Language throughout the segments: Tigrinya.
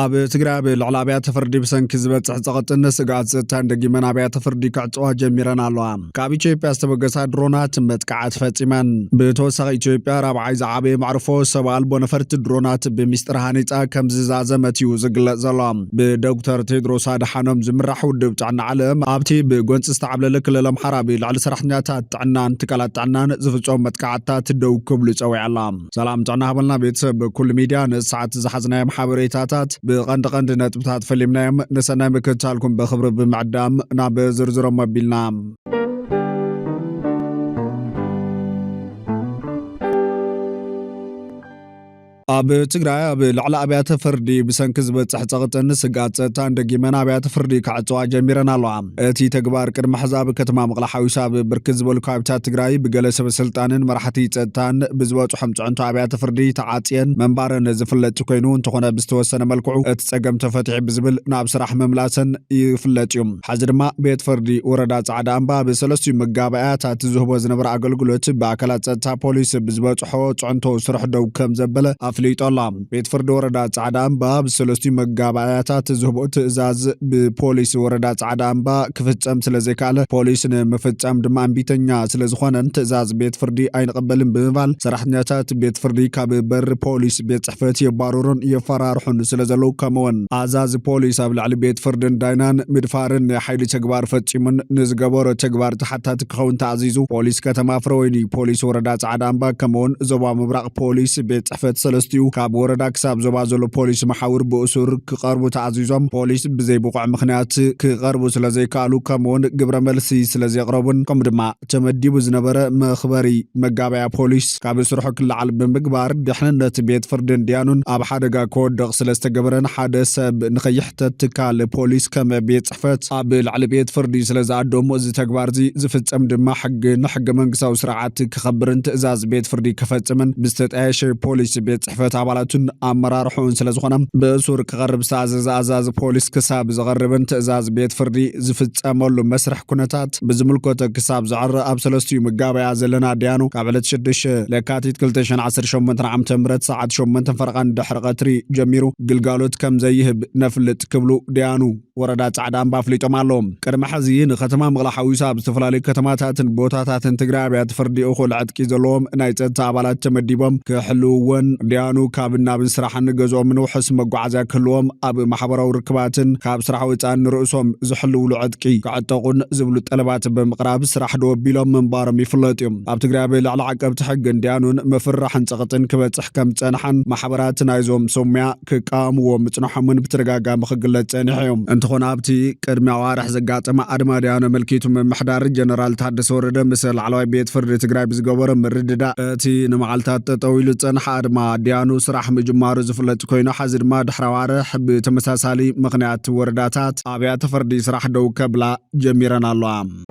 أب تقرأ بالعلابيات تفردي بسن كذبت عقدت الناس قاعد تندقي منابيات تفردي كعطوها جميرنا اللوام كابي إثيوبيا استبقى درونات متقعد فاتمان بتوسع إثيوبيا راب عايز عابي معروفه سوال بنفرت درونات بمستر هانيتا كم زازة متيو زقل زلام بدكتور تيدروس أدحانم زمرح ودبت عن علم أبتي بقنص استعمل لك للم حرابي لعل سرحنياتات عنان تكالات عنان زفتهم متقعدات دو كبل سوي علام سلام تعنا هبلنا بيتسب كل ميديا ساعات زحزنا محاوريتات بغند نتبتات فيلمنا نسنا مكتالكم بخبر بمعدام ناب زرزر مبيلنا أب تقرأ أب العلا أبيات فردي بسنكز بتحتقت الناس قاعد تندقي من أبيات فردي كعطوا جميرنا اللوام تي تكبار كرم حزاب كتمام غلا حوساب بركز بالكابتات تقرأي بجلس بسلطان مرحتي تان بزوات وحمت عنتو أبيات فردي تعاطيا منبار نزفلت تكينون تخونا بستوسنا ملكعو تسقم تفتح بزبل ناب سراح مملاسن يفلت يوم حزر ما بيت فردي وردات عدام باب سلسي مقابعات تزهب زنبر عقلقلوت باكلات تا بوليس بزوات حوت عنتو سرح دو كم زبلة فليت الله بيت فرد وردات عدام باب سلسطي مقابعات زهبو تأزاز ببوليس وردات عدام با كفتشم سلزيكاله بوليس مفتشم دمان بيتنيا سلزخوانا تأزاز بيت فردي اين قبلن بمفال سرحنياتات بيت فردي كاببر بوليس بيت صحفات يبارورون يفرارحون سلزلو كمون عزاز بوليس ابلعلي بيت فردن داينان مدفارن حيلي تكبار فتشمن نزقبور تكبار تحتى تكخون تعزيزو بوليس كتما فرويني بوليس وردات عدام با كمون زبا مبرق بوليس بيت صحفات سلسطيو كاب وردا كساب زبازلو بوليس محاور بأسور كقربو تعزيزهم بوليس بزي بقع مخنيات كقربو سلازي كالو كمون قبر ملسي سلازي قربون كم دماء تمدي بزنبرا مخبري مقابع بوليس كاب سرحو كل عالب بمقبار دحنا نتبيت فردن ديانون اب حادقا كود دغ سلاستا قبرن حادا ساب نخيحتا تكال بوليس كما بيت صحفات اب العلبيت فردي سلازا عدوم وزي تقبار زي زفت امدما حق منقساو سرعات كخبرن تأزاز بيت فردي كفتمن بستت ايشي بوليس بيت صحفات عبالاتون أمرار حون سلازخونم بأسور كغرب سازاز بوليس كساب زغربن تأزاز بيت فردي زفت أمولو مسرح كونتات بزملكوتا كساب زعر أبسلستيو مقابع زلنا ديانو قابلت شدش لكاتيت كلتشن عصر شومنتن عم تمرت ساعد شومنتن فرقان دحر قطري جميرو قلقالوت كم زيهب نفلت كبلو ديانو وردات عدام بافليتو مالوم كرم حزين ختما مغلا حويسا بستفلالي كتماتاتن بوتاتاتن تقرا بيت فردي أخو العدكي زلوم نايتت عبالات تمديبهم كحلوون ديانو كابنا بنسرح نجزو منو حس مقعزة كلهم أب محبرة وركباتن كاب سرح ويتان رؤسهم زحلو لعدكي قعدتقون زبلو طلبات بمقراب سرح دو بيلهم من بارم يفلتيهم أب تقرابي لعلعقب تحقن ديانون مفرحن تقطن كبت حكم تنحن محبرات نايزوم سميا كقام ومتنحمن بترقاقا مخقلت تنحيهم انتخون أبتي كرمي عوارح زقات ما أدما ديانو ملكيتو من محدار جنرال تحدث ورده مثل علوي بيت فرد تقرابي زقبور مرددا تي نمعالتات تطويلو تنح أدما ديانو سرح مجمارو زفلت كوينو حزر ما دحروارح بتمساسالي مغنيات ورداتات أبيات فردي سرح دو كبلا جميرنا اللوام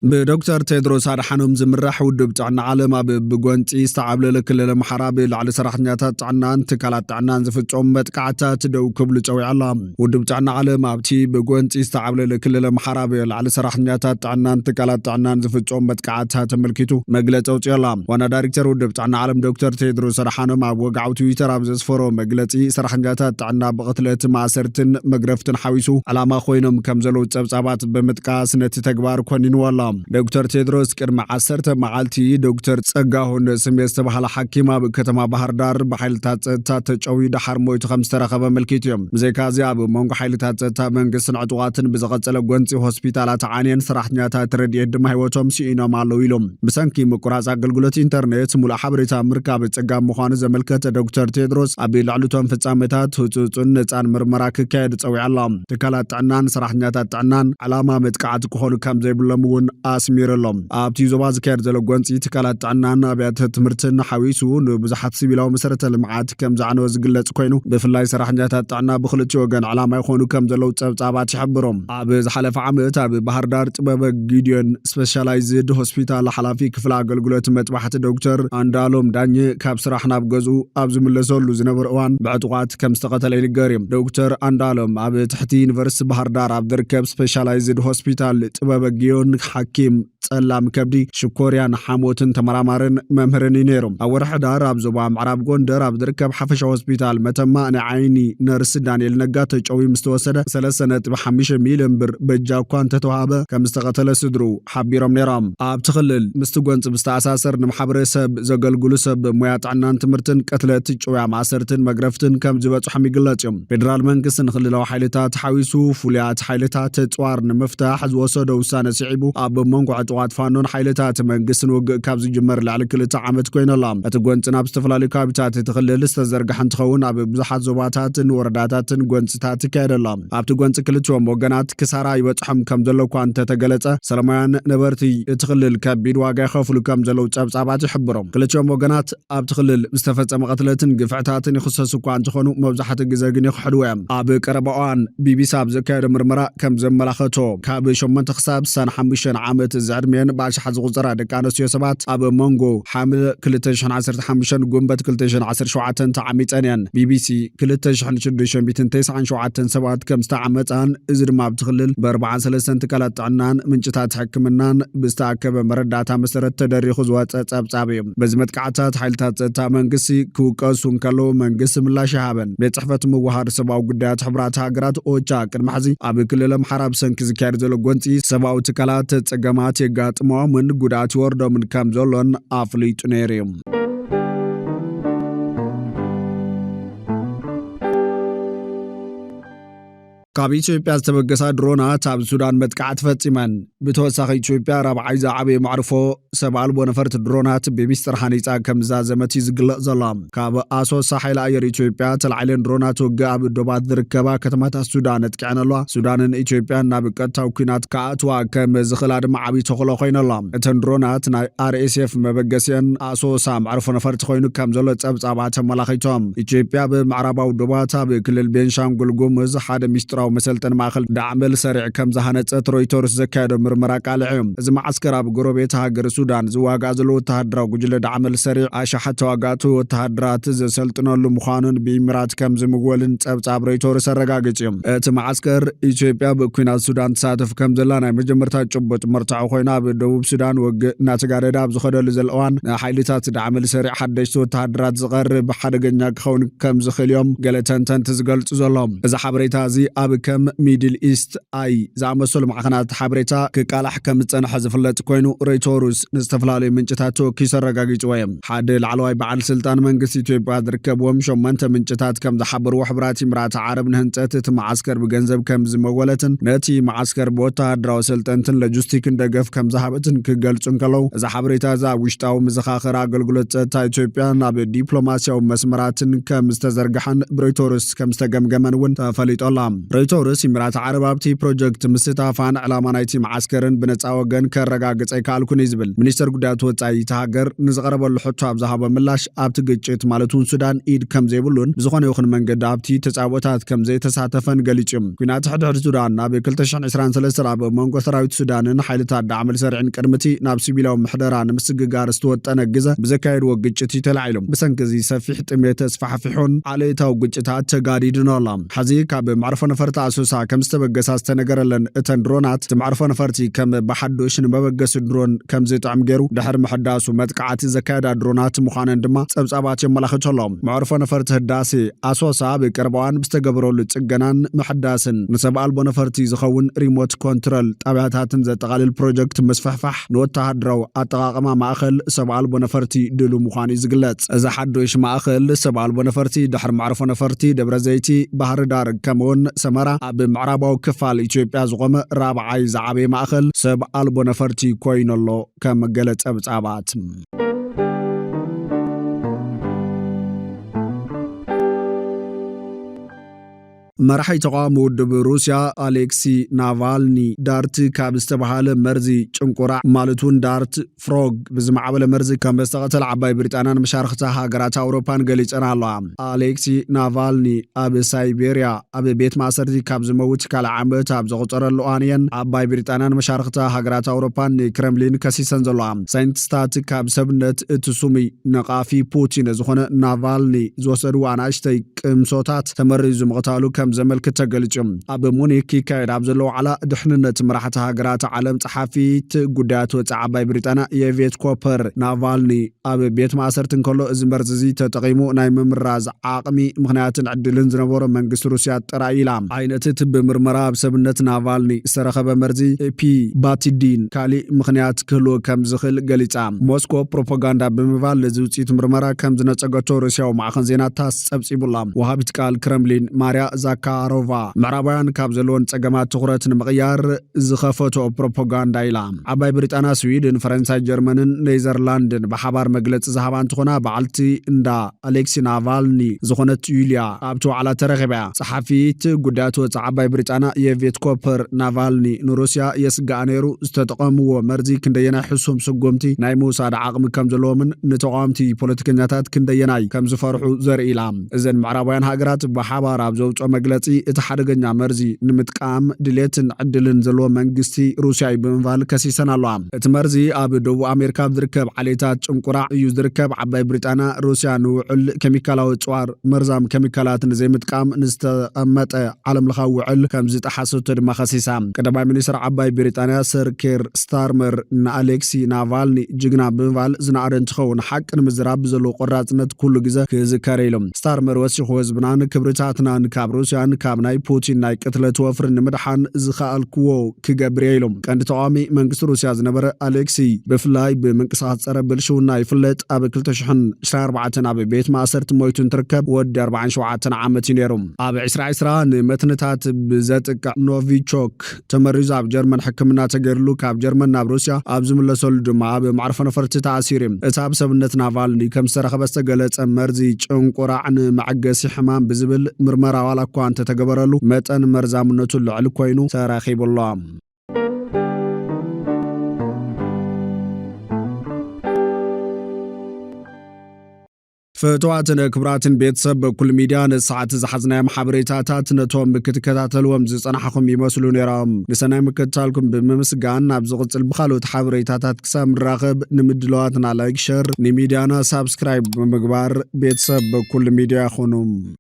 بدكتور تيدروس أدحانم زمرح ودبت عن عالم بقوانتي استعبل لك للمحرابي لعلى سرحنياتات عنان تكالات عنان زفت عمت كعتات دو كبل جوي علام ودبت عن عالم أبتي بقوانتي استعبل لك للمحرابي لعلى سرحنياتات عنان تكالات عنان زفت عمت كعتات ملكيتو مقلت أوتي علام وانا دايركتور ودبت عن عالم دكتور تيدروس أدحانم وقعو تويتر أبزز فورو مقلتي سرحنياتات عنا بقتلت مع سرتن مقرفتن حويسو علامة خوينم كمزلو تبصابات بمتكاس نتتكبار كونين والله دكتور تيدروس كرم عسرت معالتي دكتور تصقاهون سميست بحال حكيمة بكتما بحر دار بحيل تاتشوي دحر مويت خمس ترخب ملكيتيوم زي كازي أبو مونغو حيل تاتا منقسن عطواتن بزغط لقوانتي هوسبيتالات عانيان سرحنياتا ترد يدم هيوتهم سيئنا مالويلوم بسانكي مقراز قلقلت انترنت ملا حبريتا مركب تصقام مخوان زملكت دكتور تيدروس أبي لعلتهم فتسامتات هتوتون نتان مرمراك كايد تصوي علام تكالات عنان سرحنياتا عنان علامة متقعد كخولو كام زي بلمون أسمير اللهم أبتي زواز كير زلو قوانتي تكالات عنان بيات تمرتن حويسو بزحات سيبيلاو مسارة المعات كم زعنو زقلت كوينو بفلاي سرحنياتات عنا بخلت وغان علامة يخونو كم زلو تابات يحبرهم أبي زحلف عمت أبي بحر دار تبابا جيديون سبيشالايزد هوسبيتال حلافي كفلا قلقلت متبحت دكتور اندالوم داني كاب سرحنا بغزو أبزو من لزولو زنبر اوان بعطوات كم استقتل إلي قاريم دكتور اندالوم أبي تحتي يونيفرس بحر دار عبدالركب سبيشالايزد هوسبيتال تبابا جيون ሓኪም ጸላም ከብዲ ሽኮርያን ሓሞትን ተመራማርን መምህርን ነይሮም ኣብ ወርሒ ዳር ኣብ ዞባ ምዕራብ ጎንደር ኣብ ዝርከብ ሓፈሻ ሆስፒታል መተማ ንዓይኒ ነርስ ዳንኤል ነጋ ተጨዊ ምስተወሰደ 3.5 ሚልዮን ብር በጃ እኳ እንተተዋሃበ ከም ዝተቐተለ ስድሩ ሓቢሮም ነይሮም ኣብ ትኽልል ምስቲ ጎንፂ ምስተኣሳሰር ንማሕበረሰብ ዘገልግሉ ሰብ ሞያ ጥዕናን ትምህርትን ቀትለት ጭውያ ማእሰርትን መግረፍትን ከም ዝበፅሖም ይግለጽ እዮም ፌደራል መንግስቲ ንክልላዊ ሓይልታት ሓዊሱ ፍሉያት ሓይልታት ጽዋር ንምፍታሕ ዝወሰደ ውሳነ ስዒቡ ኣብ መንጎ ዕጡዋት ፋኖን ሓይልታት መንግስትን ውግእ ካብ ዝጅመር ልዕሊ 2 ዓመት ኮይነላ እቲ ጎንፂ ናብ ዝተፈላለዩ ከባቢታት ትኽልል ዝተዘርግሐ እንትኸውን ኣብ ብዙሓት ዞባታትን ወረዳታትን ጎንፅታት ይካየደላ ኣብቲ ጎንፂ ክልቲኦም ወገናት ክሳራ ይበፅሖም ከም ዘሎ እኳ እንተተገለጸ ሰላማውያን ነበርቲ እቲ ክልል ከቢድ ዋጋ ይኸፍሉ ከም ዘለው ጸብጻባት ይሕብሮም ክልቲኦም ወገናት ኣብቲ ክልል ዝተፈጸመ ቀትለትን ግፍዕታትን ይኽሰሱ እኳ እንትኾኑ መብዛሕትኡ ግዜ ግን ይኽሕድዎ እዮም ኣብ ቀረባ እዋን ቢቢሲ ኣብ ዘካየደ ምርመራ ከም ዘመላኸቶ ካብ 8 ክሳብ 65 ዓመት ዝዕድሜን ብኣሽሓት ዝቑፀራ ደቂ ኣንስትዮ ሰባት ኣብ መንጎ ሓምለ 2015 ጉንበት 2017 ተዓሚፀን እየን ቢቢሲ 2697 ሰባት ከም ዝተዓመፃን እዚ ድማ ኣብቲ ክልል ብ43 ትካላት ጥዕናን ምንጭታት ሕክምናን ብዝተኣከበ መረዳእታ መሰረት ተደሪኹ ዝወፀ ጸብጻብ እዩ በዚ መጥቃዕታት ሓይልታት ጸጥታ መንግስቲ ክውቀሱ እንከለዉ መንግስቲ ምላሽ ይሃበን ቤት ጽሕፈት ምውሃድ ሰብኣዊ ጉዳያት ሕቡራት ሃገራት ኦቻ ቅድሚ ሕዚ ኣብ ክልል ኣምሓራ ብሰንኪ ዝካየድ ዘሎ ጎንፂ ሰብኣዊ ትካላት ጸገማት የጋጥሞምን ጉድኣት ይወርዶምን ከም ዘሎን ኣፍሊጡ ነይሩ እዩ ካብ ኢትዮጵያ ዝተበገሳ ድሮናት ኣብ ሱዳን መጥቃዕቲ ፈጺመን ብተወሳኺ ኢትዮጵያ ራብዓይ ዝዓበየ ማዕርፎ ሰብ ኣልቦ ነፈርቲ ድሮናት ብምስጢር ሃኒፃ ከም ዝዛዘመት እዩ ዝግለጽ ዘሎ ካብ ኣሶሳ ሓይሊ ኣየር ኢትዮጵያ ተላዒለን ድሮናት ውግእ ኣብ ዶባት ዝርከባ ከተማታት ሱዳን ኣጥቂዐን ኣለዋ ሱዳንን ኢትዮጵያን ናብ ቀጥታዊ ኩናት ከኣትዋ ከም ዝኽእላ ድማ ዓብዪ ተኽእሎ ኮይነላ እተን ድሮናት ናይ RSF መበገሲአን ኣሶሳ ማዕርፎ ነፈርቲ ኮይኑ ከም ዘሎ ጸብጻባት ኣመላኺቶም ኢትዮጵያ ብምዕራባዊ ዶባት ኣብ ክልል ቤንሻንጉል ጉሙዝ ሓደ ምስጢራዊ መሰልጠን ማእኸል ዳዕመል ሰሪዕ ከም ዝሃነፀት ሮይተርስ ዘካየዶ ምርመራ ቃልዕ እዩ እዚ ማዓስከር ኣብ ጎረቤት ሃገር ሱዳን ዝዋጋእ ዘሎ ወተሃደራዊ ጉጅለ ዳዕመል ሰሪዕ ኣሽሓት ተዋጋእቲ ወተሃደራት ዘሰልጥነሉ ምዃኑን ብኢሚራት ከም ዝምወልን ጸብጻብ ሮይተርስ ኣረጋጊጹ እዩ እቲ ማዓስከር ኢትዮጵያ ብኩናት ሱዳን ተሳተፍ ከም ዘላ ናይ መጀመርታ ጭቡጥ መርትዖ ኮይና ኣብ ደቡብ ሱዳን ውግእ እናተጋደደ ኣብ ዝኸደሉ ዘሎ እዋን ሓይልታት ዳዕመል ሰሪዕ ሓደሽቲ ወተሃደራት ዝቐርብ ሓደገኛ ክኸውን ከም ዝኽእል እዮም ገለ ተንተንቲ ዝገልጹ ዘሎም እዚ ሓበሬታ እዚ ኣብ ከም ሚድል ኢስት ኣይ ዝኣመሰሉ ማዕኸናት ሓበሬታ ክቃላሕ ከም ዝጸንሐ ዝፍለጥ ኮይኑ ሮይተርስ ንዝተፈላለዩ ምንጭታት ተወኪሱ ኣረጋጊጽዎ እዩ ሓደ ላዕለዋይ በዓል ስልጣን መንግስቲ ኢትዮጵያ ዝርከብዎም 8 ምንጭታት ከም ዝሓበርዎ ሕብራት ኢሚራት ዓረብ ንህንፀት እቲ ማዓስከር ብገንዘብ ከም ዝመወለትን ነቲ ማዓስከር ብወተሃደራዊ ሰልጠንትን ሎጂስቲክን ደገፍ ከም ዝሃበትን ክገልጹ እንከለዉ እዚ ሓበሬታ እዚ ኣብ ውሽጣዊ መዘኻኸሪ ኣገልግሎት ጸጥታ ኢትዮጵያ ናብ ዲፕሎማስያዊ መስመራትን ከም ዝተዘርግሐን ብሮይተርስ ከም ዝተገምገመን እውን ተፈሊጦላ ሮይተርስ ኢሚራት ዓረብ ኣብቲ ፕሮጀክት ምስታፋን ዕላማ ናይቲ ማዓስከርን ብነፃ ወገን ከረጋግጽ ኣይከኣልኩን እዩ ዝብል ሚኒስተር ጉዳያት ወጻኢ እቲ ሃገር ንዝቐረበሉ ሕቶ ኣብ ዝሃበ ምላሽ ኣብቲ ግጭት ማለት እውን ሱዳን ኢድ ከም ዘይብሉን ብዝኾነ ይኹን መንገዲ ኣብቲ ተጻወታት ከም ዘይተሳተፈን ገሊጹ እዩ ኩናት ሕድሕድ ሱዳን ናብ 2023 ኣብ መንጎ ሰራዊት ሱዳንን ሓይልታት ዳዕመል ሰሪዕን ቅድሚቲ ናብ ሲቪላዊ ምሕደራ ንምስግጋር ዝተወጠነ ግዜ ብዘካየድዎ ግጭት እዩ ተላዒሉ ብሰንኪ እዚ ሰፊሕ ጥሜት ተስፋሕፊሑን ዓለይታዊ ግጭታት ተጋዲድን ኣሎ ሕዚ ካብ ማዕርፎ ነፈርቲ ኣሶሳ ከም ዝተበገሳ ዝተነገረለን እተን ድሮናት ማዕርፎ ነፈርቲ ከም ብሓዱሽ ንመበገሲ ድሮን ከም ዝጥዕም ገይሩ ድሕሪ ምሕዳሱ መጥቃዕቲ ዘካየዳ ድሮናት ምዃነን ድማ ጸብጻባት የመላኽቱ ኣሎም ማዕርፎ ነፈርቲ ህዳሴ ኣሶሳ ብቅርባዋን ብዝተገብረሉ ጽገናን ምሕዳስን ንሰብ ኣልቦ ነፈርቲ ዝኸውን ሪሞት ኮንትሮል ጣብያታትን ዘጠቓልል ፕሮጀክት መስፋሕፋሕ ንወተሃደራዊ ኣጠቓቕማ ማእኸል ሰብ ኣልቦ ነፈርቲ ድሉ ምዃኑ እዩ ዝግለጽ እዚ ሓዱሽ ማእኸል ሰብ ኣልቦ ነፈርቲ ድሕሪ ማዕርፎ ነፈርቲ ደብረ ዘይቲ ባህሪ ዳር ከምኡውን ሰመራ ኣብ ምዕራባዊ ክፋል ኢትዮጵያ ዝቆመ ራብዓይ ዝዓበየ ማእኸል ሰብ ኣልቦ ነፈርቲ ኮይኑ ኣሎ ከም ገለ ጸብጻባት መራሒ ተቃዋሚ ውድብ ሩስያ ኣሌክሲ ናቫልኒ ዳርት ካብ ዝተባሃለ መርዚ ጭንቁራዕ ማለት እውን ዳርት ፍሮግ ብዝማዕበለ መርዚ ከም ዝተቐተለ ዓባይ ብሪጣንያን መሻርክቲ ሃገራት ኣውሮፓን ገሊፀን ኣለዋ ኣሌክሲ ናቫልኒ ኣብ ሳይቤርያ ኣብ ቤት ማእሰርቲ ካብ ዝመውት ካልእ ዓመት ኣብ ዘቑፀረሉ እዋን እየን ዓባይ ብሪጣንያን መሻርክቲ ሃገራት ኣውሮፓን ክሬምሊን ከሲሰን ዘለዋ ሳይንቲስታት ካብ ሰብነት እቲ ሱሙይ ነቓፊ ፑቲን ዝኾነ ናቫልኒ ዝወሰድዎ ኣናእሽተይ ቅምሶታት ተመሪዙ ምቕታሉ ከም ዘመልክት ተገልጹ ኣብ ሙኒክ ይካየድ ኣብ ዘሎ ዋዕላ ድሕንነት መራሕቲ ሃገራት ዓለም ጸሓፊት ጉዳያት ወጻኢ ዓባይ ብሪጣንያ የቬት ኮፐር ናቫልኒ ኣብ ቤት ማእሰርቲ እንከሎ እዚ መርዚ እዚ ተጠቒሙ ናይ ምምራዝ ዓቕሚ ምኽንያትን ዕድልን ዝነበሮ መንግስቲ ሩስያ ጥራይ ኢላ ዓይነት እቲ ብምርመራ ኣብ ሰብነት ናቫልኒ ዝተረኸበ መርዚ ባቲዲን ካሊእ ምኽንያት ክህልዎ ከም ዝኽእል ገሊጻ ሞስኮ ፕሮፓጋንዳ ብምባል ነዚ ውፅኢት ምርመራ ከም ዝነፀገቶ ሩስያዊ ማዕኸን ዜና ታስ ጸብጺቡላ ወሃቢት ቃል ክረምሊን ማርያ ዛካሮቫ ምዕራባውያን ካብ ዘለዎን ጸገማት ትኹረት ንምቕያር ዝኸፈቶ ፕሮፓጋንዳ ኢላ ዓባይ ብሪጣንያ ስዊድን ፈረንሳይ ጀርመንን ኔዘርላንድን ብሓባር መግለፂ ዝሃባ እንትኾና በዓልቲ እንዳ ኣሌክሲ ናቫልኒ ዝኾነት ዩልያ ኣብቲ ዋዕላ ተረኺባ ጸሓፊት ጉዳያት ወጻኢ ዓባይ ብሪጣንያ የቬት ኮፐር ናቫልኒ ንሩስያ የስጋእ ነይሩ ዝተጠቐምዎ መርዚ ክንደየናይ ሕሱም ስጉምቲ ናይ ምውሳድ ዓቕሚ ከም ዘለዎምን ንተቃዋምቲ ፖለቲከኛታት ክንደየናይ ከም ዝፈርሑ ዘርኢ ኢላ እዘን ምዕራባውያን ሃገራት ብሓባር ኣብ ዘውፅኦ መግለፂ እቲ ሓደገኛ መርዚ ንምጥቃም ድሌትን ዕድልን ዘለዎ መንግስቲ ሩስያ ብምባል ከሲሰን ኣለዋ እቲ መርዚ ኣብ ደቡብ ኣሜሪካ ዝርከብ ዓሌታት ጭንቁራዕ እዩ ዝርከብ ዓባይ ብሪጣንያ ሩስያ ንውዕል ኬሚካላዊ ጽዋር መርዛም ኬሚካላት ንዘይምጥቃም ንዝተቐመጠ ዓለምለኻዊ ውዕል ከም ዝጠሓሰቶ ድማ ከሲሳ ቀዳማይ ሚኒስትር ዓባይ ብሪጣንያ ሰር ኬር ስታርመር ንኣሌክሲ ናቫልኒ ጅግና ብምባል ዝናኣረ እንትኸውን ሓቂ ንምዝራብ ዘለዎ ቆራጽነት ኩሉ ግዜ ክዝከር ኢሎም ስታርመር ወሲኹ ህዝብናን ክብርታትናን ካብ ሩስያን ካብ ናይ ፑቲን ናይ ቅትለት ወፍሪ ንምድሓን ዝኸኣልክዎ ክገብር ኢሎም ቀንዲ ተቃዋሚ መንግስቲ ሩስያ ዝነበረ ኣሌክሲ ብፍላይ ብምንቅስቓስ ጸረ ብልሽውና ይፍለጥ ኣብ 2024 ኣብ ቤት ማእሰርቲ ሞይቱ እንትርከብ ወዲ 47 ዓመት እዩ ነይሩ ኣብ 2020 ንመትንታት ብዘጥቅዕ ኖቪቾክ ተመሪዙ ኣብ ጀርመን ሕክምና ተገይርሉ ካብ ጀርመን ናብ ሩስያ ኣብ ዝምለሰሉ ድማ ኣብ ማዕርፎ ነፈርቲ ተኣሲሩ እቲ ኣብ ሰብነት ናቫልኒ ከም ዝተረኸበ ዝተገለጸ መርዚ ጭንቁራዕ ንመዐገሲ ሕማም ብዝብል ምርመራ ዋላ እኳ እንተተገበረሉ መጠን መርዛምነቱ ልዕሊ ኮይኑ ተረኺቡሎ فتواتنا كبراتن بيتسب بكل ميديا نساعات زحزنا محابريتاتات نتوم بكتكتاتلوم زصنحكم يمسلون يرام نسنا مكتالكم بمسغان نابزغص البخالوت حابريتاتات كسام راغب نمدلواتنا لايك شير نميديانا سبسكرايب بمغبار بيتسب بكل ميديا خونوم